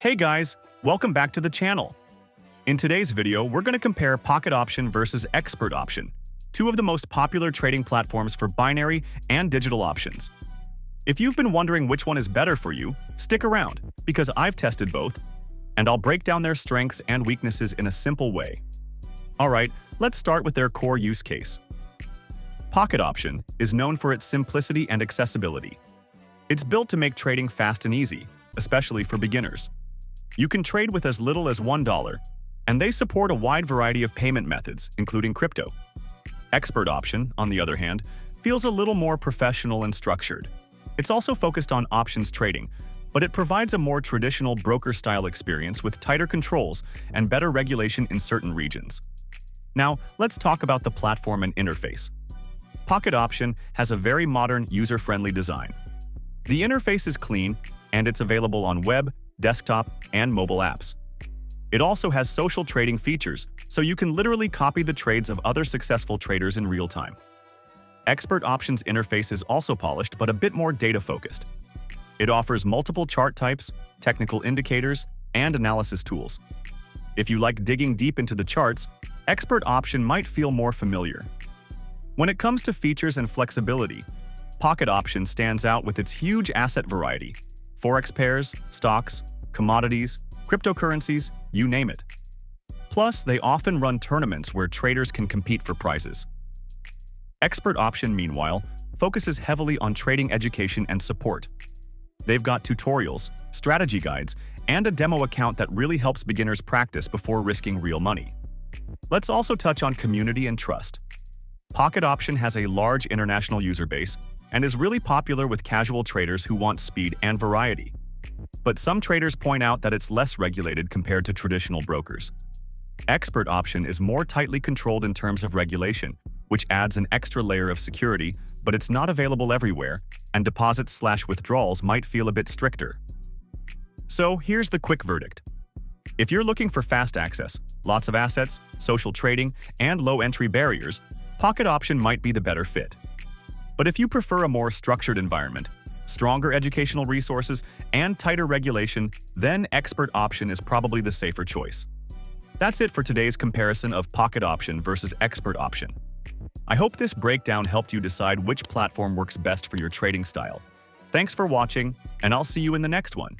Hey guys, welcome back to the channel. In today's video, we're going to compare Pocket Option versus Expert Option, two of the most popular trading platforms for binary and digital options. If you've been wondering which one is better for you, stick around, because I've tested both, and I'll break down their strengths and weaknesses in a simple way. Alright, let's start with their core use case. Pocket Option is known for its simplicity and accessibility. It's built to make trading fast and easy, especially for beginners. You can trade with as little as $1, and they support a wide variety of payment methods, including crypto. Expert Option, on the other hand, feels a little more professional and structured. It's also focused on options trading, but it provides a more traditional broker-style experience with tighter controls and better regulation in certain regions. Now, let's talk about the platform and interface. Pocket Option has a very modern, user-friendly design. The interface is clean, and it's available on web, desktop, and mobile apps. It also has social trading features, so you can literally copy the trades of other successful traders in real time. Expert Option's interface is also polished but a bit more data-focused. It offers multiple chart types, technical indicators, and analysis tools. If you like digging deep into the charts, Expert Option might feel more familiar. When it comes to features and flexibility, Pocket Option stands out with its huge asset variety: forex pairs, stocks, commodities, cryptocurrencies, you name it. Plus, they often run tournaments where traders can compete for prizes. Expert Option, meanwhile, focuses heavily on trading education and support. They've got tutorials, strategy guides, and a demo account that really helps beginners practice before risking real money. Let's also touch on community and trust. Pocket Option has a large international user base and is really popular with casual traders who want speed and variety. But some traders point out that it's less regulated compared to traditional brokers. Expert Option is more tightly controlled in terms of regulation, which adds an extra layer of security, but it's not available everywhere, and deposits/withdrawals might feel a bit stricter. So here's the quick verdict. If you're looking for fast access, lots of assets, social trading, and low entry barriers, Pocket Option might be the better fit. But if you prefer a more structured environment, stronger educational resources, and tighter regulation, then Expert Option is probably the safer choice. That's it for today's comparison of Pocket Option versus Expert Option. I hope this breakdown helped you decide which platform works best for your trading style. Thanks for watching, and I'll see you in the next one.